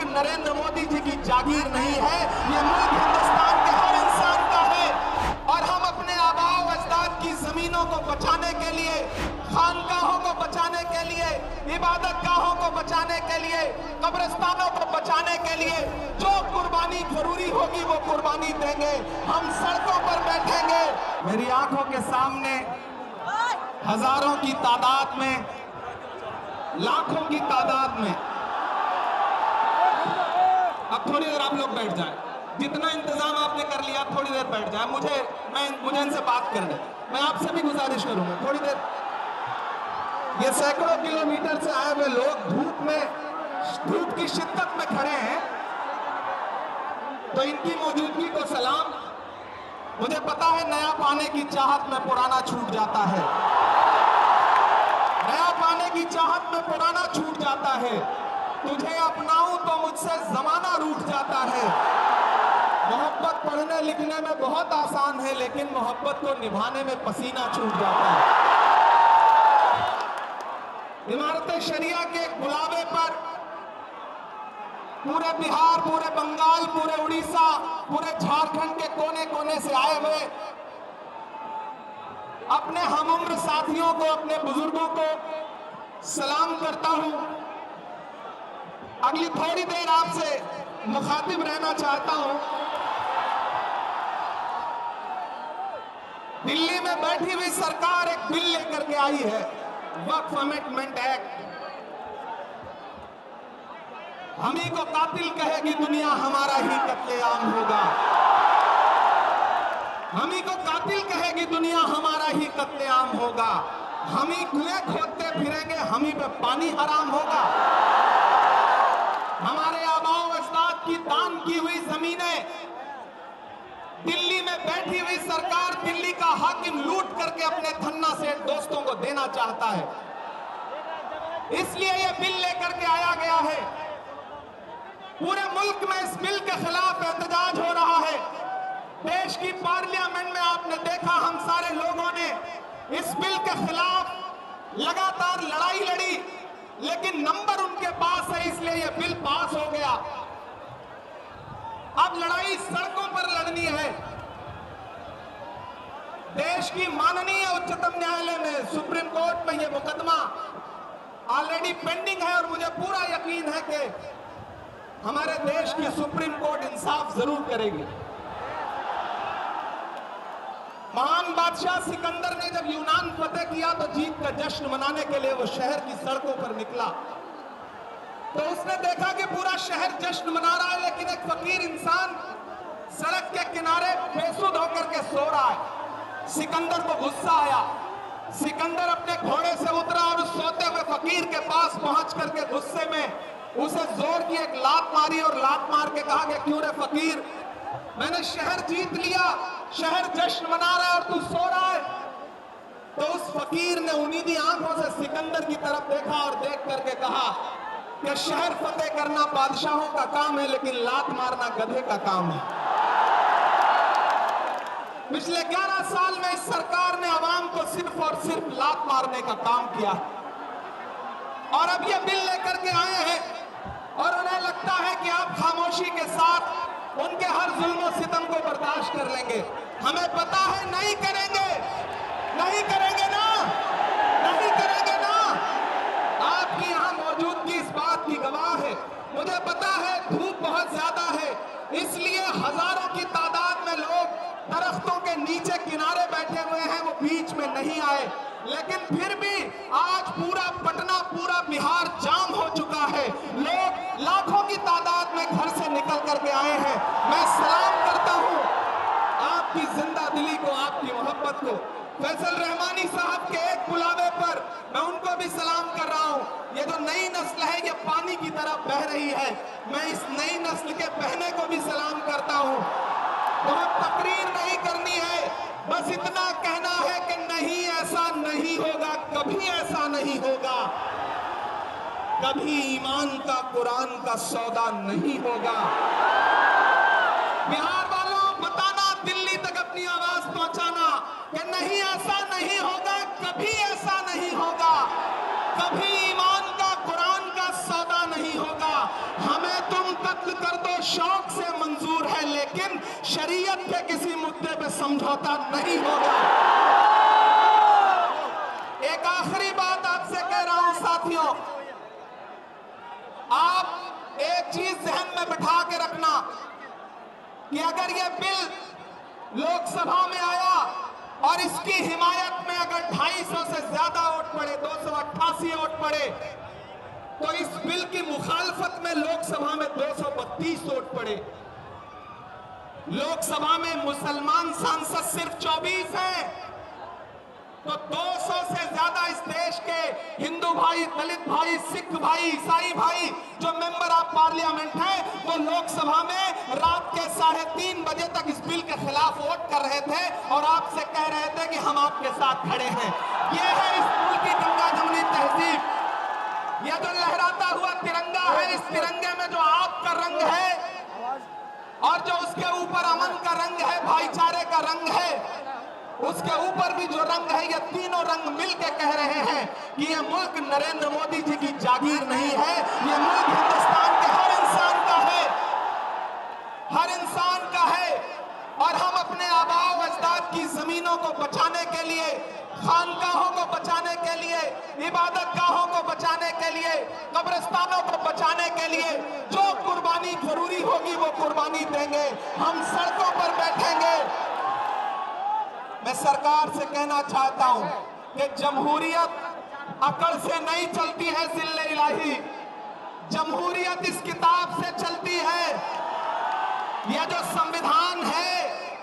मुल्क नरेंद्र मोदी जी की जागीर नहीं है, ये मुल्क हिंदुस्तान के हर इंसान का है। और हम अपने आबाओ अजदाद की जमीनों को बचाने के लिए, खानकाहों को बचाने के लिए, इबादत गाहों को बचाने के लिए, कब्रिस्तानों को बचाने के लिए जो कुर्बानी जरूरी होगी वो कुर्बानी देंगे। हम सड़कों पर बैठेंगे। मेरी आंखों के सामने हजारों की तादाद में, लाखों की तादाद में, अब थोड़ी देर आप लोग बैठ जाएं। जितना इंतजाम आपने कर लिया थोड़ी देर बैठ जाए। मुझे इनसे बात करने, मैं आपसे भी गुजारिश करूंगा थोड़ी देर। ये सैकड़ों किलोमीटर से आए हुए लोग धूप की शिद्दत में खड़े हैं, तो इनकी मौजूदगी को सलाम। मुझे पता है नया पाने की चाहत में पुराना छूट जाता है, नया पाने की चाहत में पुराना छूट जाता है। तुझे अपनाऊं तो मुझसे जमाना रूठ जाता है। मोहब्बत पढ़ने लिखने में बहुत आसान है, लेकिन मोहब्बत को निभाने में पसीना छूट जाता है। इमारत शरिया के बुलावे पर पूरे बिहार, पूरे बंगाल, पूरे उड़ीसा, पूरे झारखंड के कोने कोने से आए हुए अपने हमउम्र साथियों को, अपने बुजुर्गों को सलाम करता हूं। अगली थोड़ी देर आपसे मुखातिब रहना चाहता हूं। दिल्ली में बैठी हुई सरकार एक बिल लेकर के आई है, वक्फ अमेंडमेंट एक्ट। हम ही को कातिल कहेगी दुनिया, हमारा ही कत्लेआम होगा। हम ही को कातिल कहेगी दुनिया, हमारा ही कत्लेआम होगा। हम ही कुएं खोदते फिरेंगे, हम ही पे पानी हराम होगा। हमारे आबाओ अजदाद की दान की हुई जमीनें दिल्ली में बैठी हुई सरकार, दिल्ली का हाकिम लूट करके अपने धन्ना सेठ दोस्तों को देना चाहता है। इसलिए यह बिल लेकर के आया गया है। पूरे मुल्क में इस बिल के खिलाफ एहतजाज हो रहा है। देश की पार्लियामेंट में आपने देखा, हम सारे लोगों ने इस बिल के खिलाफ लगातार लड़ाई लड़ी, लेकिन नंबर उनके पास है, इसलिए यह बिल पास हो गया। अब लड़ाई सड़कों पर लड़नी है। देश की माननीय उच्चतम न्यायालय में, सुप्रीम कोर्ट में यह मुकदमा ऑलरेडी पेंडिंग है और मुझे पूरा यकीन है कि हमारे देश की सुप्रीम कोर्ट इंसाफ जरूर करेगी। महान बादशाह सिकंदर ने जब यूनान फतेह किया तो जीत का जश्न मनाने के लिए वो शहर की सड़कों पर निकला, तो उसने देखा कि पूरा शहर जश्न मना रहा है, लेकिन एक फकीर इंसान सड़क के किनारे बेसुध होकर के सो रहा है। सिकंदर को गुस्सा आया। सिकंदर अपने घोड़े से उतरा और उस सोते हुए फकीर के पास पहुंच करके गुस्से में उसे जोर की एक लात मारी और लात मार के कहा कि क्यों रे फकीर, मैंने शहर जीत लिया, शहर जश्न मना रहा है और तू सो रहा है। तो उस फकीर ने उम्मीदी आंखों से सिकंदर की तरफ देखा और देख करके कहा कि शहर फतेह करना बादशाहों का काम है, लेकिन लात मारना गधे का काम है। पिछले 11 साल में इस सरकार ने आवाम को सिर्फ और सिर्फ लात मारने का काम किया, और अब ये बिल लेकर के आए हैं और उन्हें लगता है कि आप खामोशी के साथ उनके हर जुल्म और सितम को बर्दाश्त कर लेंगे। हमें पता है नहीं करेंगे, नहीं करेंगे ना, नहीं करेंगे ना। आपकी यहाँ मौजूदगी इस बात की गवाह है। मुझे पता है धूप बहुत ज्यादा है, इसलिए हजारों की तादाद में लोग दरख्तों के नीचे किनारे बैठे हुए हैं, वो बीच में नहीं आए, लेकिन फिर भी आज पूरा पटना, पूरा बिहार जाम हो चुका है। लोग लाखों की तादाद में घर से निकल करके आए हैं। मैं सलाम करता हूं आपकी जिंदा दिली को, आपकी मोहब्बत को। फैसल रहमानी साहब के एक बुलावे पर मैं उनको भी सलाम कर रहा हूं। ये जो नई नस्ल है ये पानी की तरफ बह रही है, मैं इस नई नस्ल के बहने को भी सलाम करता हूं। बहुत तकरीर नहीं करनी है, बस इतना कहना है कि नहीं, ऐसा नहीं होगा, कभी ऐसा नहीं होगा, कभी ईमान का कुरान का सौदा नहीं होगा। बिहार वालों बताना, दिल्ली तक अपनी आवाज पहुंचाना कि नहीं, ऐसा नहीं होगा, कभी ऐसा नहीं होगा, कभी ईमान का कुरान का सौदा नहीं होगा। हमें तुम शौक से मंजूर है, लेकिन शरीयत के किसी मुद्दे पे समझौता नहीं होगा। एक आखिरी बात आपसे कह रहा हूं साथियों, आप एक चीज जहन में बिठा के रखना कि अगर यह बिल लोकसभा में आया और इसकी हिमायत में अगर 250 से ज्यादा वोट पड़े, 288 वोट पड़े, तो इस बिल की मुखालफत में लोकसभा में 232 वोट पड़े। लोकसभा में मुसलमान सांसद सिर्फ 24 हैं, तो 200 से ज्यादा इस देश के हिंदू भाई, दलित भाई, सिख भाई, ईसाई भाई जो मेंबर ऑफ पार्लियामेंट हैं, वो लोकसभा में रात के 3:30 बजे तक इस बिल के खिलाफ वोट कर रहे थे और आपसे कह रहे थे कि हम आपके साथ खड़े हैं। ये है इस मुल्क की गंगा जमुनी तहजीब। यह जो लहराता हुआ तिरंगा है, इस तिरंगे में जो आपका रंग है और जो उसके ऊपर अमन का रंग है, भाईचारे का रंग है, उसके ऊपर भी जो रंग है, ये तीनों रंग मिलके कह रहे हैं कि ये मुल्क नरेंद्र मोदी जी की जागीर नहीं है, ये मुल्क हिंदुस्तान के हर इंसान का है, हर इंसान का है। और हम अपने आबाओ अजदाद की जमीनों को बचाने के लिए, खानकाहों को बचाने के लिए, इबादत गाहों को बचाने के लिए, कब्रिस्तानों को बचाने के लिए जो कुर्बानी जरूरी होगी वो कुर्बानी देंगे। हम सड़कों पर बैठेंगे। मैं सरकार से कहना चाहता हूं कि जमहूरियत अकड़ से नहीं चलती है जिल्ले इलाही, जमहूरियत इस किताब से चलती है। यह जो संविधान है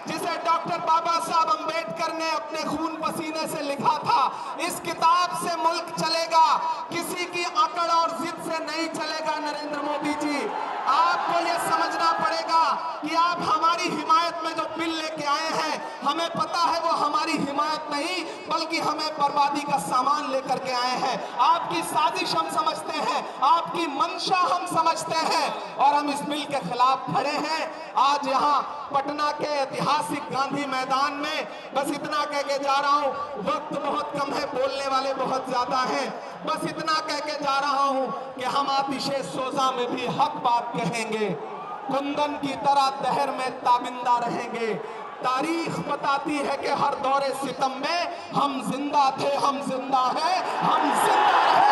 जिसे डॉक्टर बाबा साहब अंबेडकर ने अपने खून पसीने से लिखा था, इस किताब से मुल्क चलेगा, किसी की अकड़ और जिद से नहीं चलेगा। नरेंद्र मोदी जी, आपको यह समझना पड़ेगा कि आप हमारी हिमायत में जो बिल लेके आए हैं, हमें पता है वो हमारी हिमायत नहीं बल्कि हमें बर्बादी का सामान लेकर के आए हैं। आपकी साजिश हम समझते हैं, आपकी मंशा हम समझते हैं और हम इस बिल के खिलाफ खड़े हैं। आज यहाँ पटना के ऐतिहासिक गांधी मैदान में बस इतना कह के जा रहा हूँ, वक्त बहुत कम है, बोलने वाले बहुत ज्यादा हैं, बस इतना कह के जा रहा हूँ कि हम आतिशे सोजा में भी हक बात कहेंगे, कुंदन की तरह दहर में ताबिंदा रहेंगे। तारीख बताती है कि हर दौरे सितम में हम जिंदा थे, हम जिंदा हैं, हम जिंदा रहे।